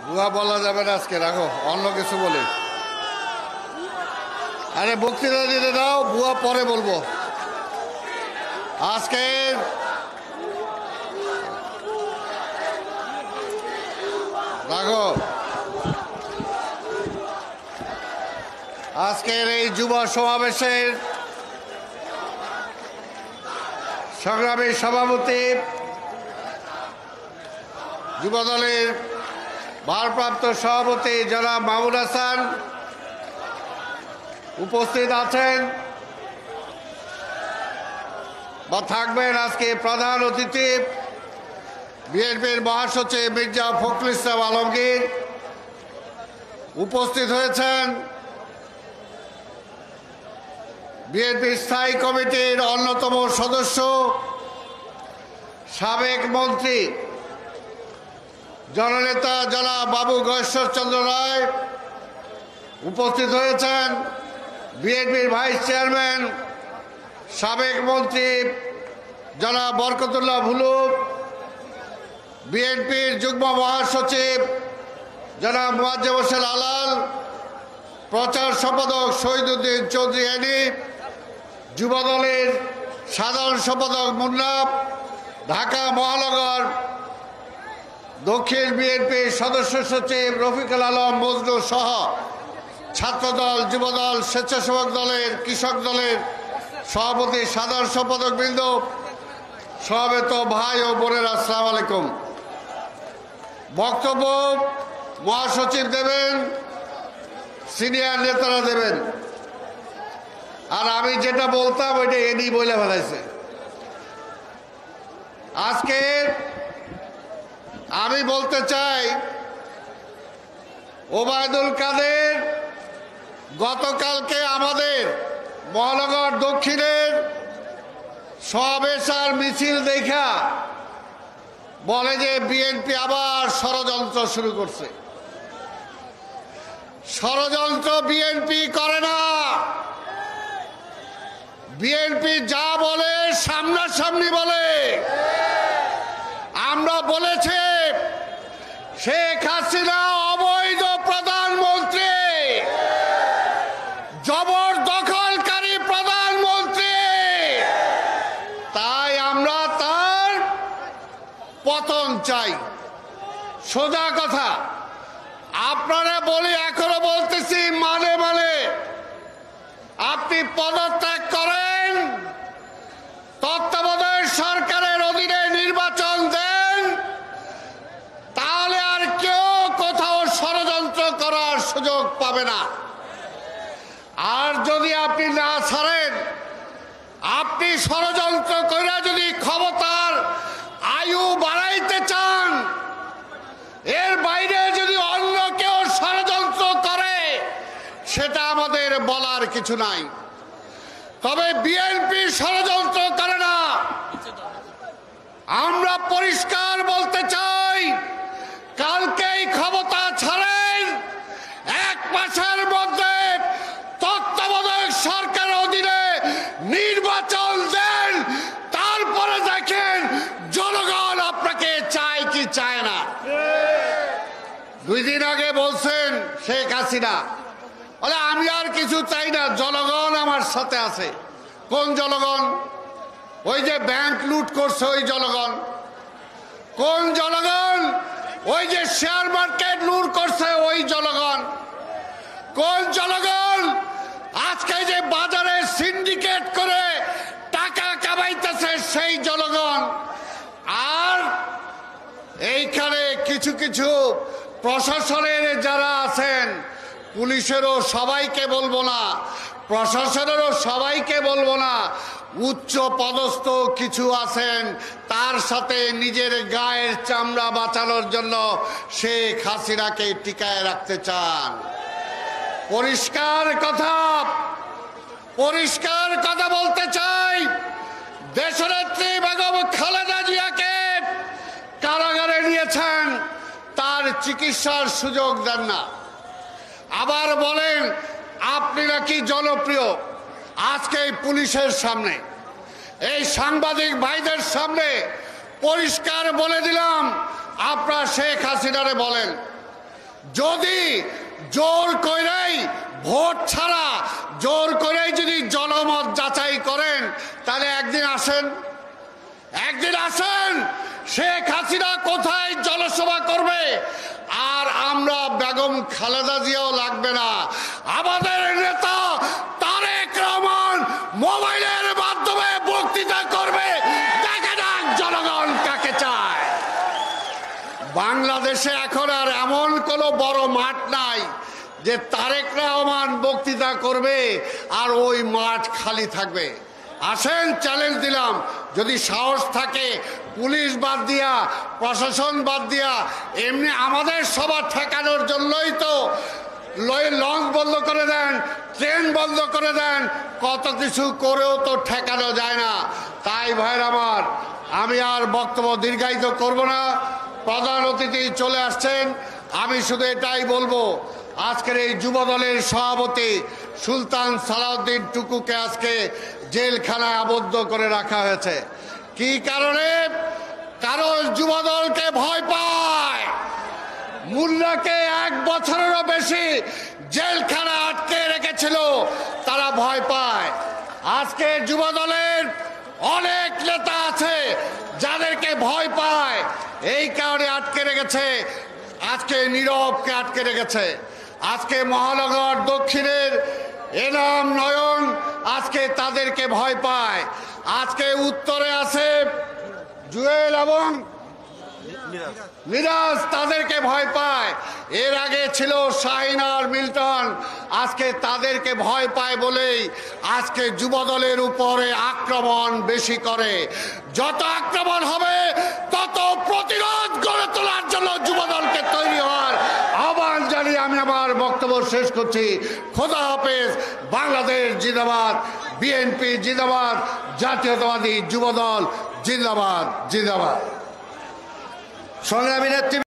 বুয়া বলা যাবে না আজকে, রাখো অন্য কিছু বলি। আরে বক্তৃতা দিতে দাও, বুয়া পরে বলবো। আজকে রাখো। আজকের এই যুব সমাবেশের সংগ্রামী সভাপতি, যুবদলের ভারপ্রাপ্ত সভাপতি জনাব মাহমুদ হাসান উপস্থিত আছেন বা থাকবেন। আজকে প্রধান অতিথি বিএনপির মহাসচিব মির্জা ফখরুল ইসলাম আলমগীর উপস্থিত হয়েছেন। বিএনপির স্থায়ী কমিটির অন্যতম সদস্য সাবেক মন্ত্রী জননেতা জনাব বাবু গয়েশ্বরচন্দ্র রায় উপস্থিত হয়েছেন। বিএনপির ভাইস চেয়ারম্যান সাবেক মন্ত্রী জনাব বরকতুল্লাহ ভুলু, বিএনপির যুগ্ম মহাসচিব জনাব মুয়াজ্জেম হোসেন আলাল, প্রচার সম্পাদক শহীদুদ্দিন চৌধুরী এনি, যুবদলের সাধারণ সম্পাদক মুন্না, ঢাকা মহানগর দক্ষিণ বিএনপির সদস্য সচিব রফিকুল আলম মজনু সহ ছাত্রদল, যুবদল, স্বেচ্ছাসেবক দলের, কৃষক দলের সভাপতি, সাধারণ সম্পাদক বৃন্দ, সমবেত ভাই ও বোনেরা, আসসালামু আলাইকুম। বক্তব্য মহাসচিব দেবেন, সিনিয়র নেতারা দেবেন, আর আমি যেটা বলতাম ওইটা এনি বলে ফেলাইছে। আজকে আমি বলতে চাই, ওবায়দুল কাদের গতকালকে আমাদের মহানগর দক্ষিণের সমাবেশ আর মিছিল দেখা বলে যে বিএনপি আবার ষড়যন্ত্র শুরু করছে। ষড়যন্ত্র বিএনপি করে না। বিএনপি যা বলে সামনাসামনি বলে। আমরা বলেছি শেখ হাসিনা অবৈধ প্রধানমন্ত্রী, জবরদখলকারী প্রধানমন্ত্রী, তাই আমরা তার পতন চাই। সোজা কথা। আপনারা বলি, এখনো বলতেছি, মানে আপনি পদত্যাগ করেন, তত্ত্বাবধায়ক সরকারের অধীনে নির্বাচন দেন, তাহলে আর কেউ কোথাও ষড়যন্ত্র করার সুযোগ পাবে না। আর যদি আপনি না ছাড়েন, আপনি ষড়যন্ত্র করে যদি ক্ষমতার আয়ু বাড়াইতে চান, এর বাইরে যদি অন্য কেউ ষড়যন্ত্র করে, সেটা আমাদের বলার কিছু নাই। তবে বিএনপি ষড়যন্ত্র করে না। আমরা পরিষ্কার বলতে চাই, কালকেই ক্ষমতা ছাড়েন, 1 মাসের মধ্যে তত্ত্বাবধায়ক সরকারের অধীনে নির্বাচন দেন, তারপরে দেখেন জনগণ আপনাকে চায় কি চায় না। 2 দিন আগে বলছেন শেখ হাসিনা, বলে আমি আর কিছু চাই না, জনগণ আমার সাথে আছে। কোন জনগণ? ওই যে ব্যাংক লুট করছে ওই জনগণ। কোন জনগণ? ওই যে শেয়ার মার্কেট লুট করছে ওই জনগণ। কোন জনগণ? আজকে যে বাজারে সিন্ডিকেট করে টাকা কামাইতেছে সেই জনগণ। আর এইখানে কিছু কিছু প্রশাসনের যারা আছেন, পুলিশেরও সবাইকে বলবো না, প্রশাসনেরও সবাইকে বলবো না, উচ্চ পদস্থ কিছু আছেন, তার সাথে নিজের গায়ের চামড়া বাঁচানোর জন্য শেখ হাসিনাকে টিকায় রাখতে চান। পরিষ্কার কথা বলতে চাই, দেশনেত্রী বেগম খালেদা জিয়াকে কারাগারে নিয়েছেন, তার চিকিৎসার সুযোগ দেন না। আবার বলেন আপনি নাকি জনপ্রিয়। আজকে এই পুলিশের সামনে, এই সাংবাদিক ভাইদের সামনে পরিষ্কার বলে দিলাম, আপনারা শেখ হাসিনারে বলেন যদি জোর করেই ভোট ছাড়া জোর করেই যদি জনমত যাচাই করেন তাহলে একদিন আসেন শেখ হাসিনা কোথায় জনসভা করবে আর আমরা বেগম খালেদা জিয়াও লাগবে না আমাদের নেতা তারেক রহমান মোবাইলের মাধ্যমে বক্তৃতা করবে দেখে যাক জনগণ কাকে চায় বাংলাদেশে এখন আর এমন কোনো বড় মাঠ নাই যে তারেক রহমান বক্তৃতা করবে আর ওই মাঠ খালি থাকবে আসেন চ্যালেঞ্জ দিলাম যদি সাহস থাকে পুলিশ বাদ দিয়া প্রশাসন বাদ দিয়া এমনি আমাদের সবার ঠেকানোর জন্যই তো লঞ্চ বন্ধ করে দেন ট্রেন বন্ধ করে দেন কত কিছু করেও তো ঠেকানো যায় না তাই ভাইরা আমার আমি আর বক্তব্য দীর্ঘায়িত করব না প্রধান অতিথি চলে আসছেন আমি শুধু এটাই বলবো আজকের এই যুব দলের সভাপতি সুলতান সালাউদ্দিন টুকুকে আজকে জেলখানায় আবদ্ধ করে রাখা হয়েছে কি কারণে কারণ যুব দলকে ভয় পায় মুন্নাকে 1 বছরেরও বেশি জেলখানা আটকে রেখেছিল তারা ভয় পায় আজকে যুব দলের অনেক নেতা আছে যাদেরকে ভয় পায় এই কারণে আটকে রেখেছে আজকে নীরবকে আটকে রেখেছে আজকে মহানগর দক্ষিণের এনাম নয়ন আজকে তাদেরকে ভয় পায় আজকে উত্তরে আছে জুয়েল এবং মিরাজ তাদেরকে ভয় পায় এর আগে ছিল শাহিন আর মিল্টন আজকে তাদেরকে ভয় পায় বলেই আজকে যুব দলের উপরে আক্রমণ বেশি করে যত আক্রমণ হবে তত প্রতিরোধ গড়ে তোলার জন্য যুব দলকে তৈরি হওয়ার আহ্বান জানিয়ে আমি আমার বক্তব্য শেষ করছি খোদা হাফেজ বাংলাদেশ জিন্দাবাদ বিএনপি জিন্দাবাদ জাতীয়তাবাদী যুব দল জিন্দাবাদ জিন্দাবাদ সংগ্রামী নেতৃত্ব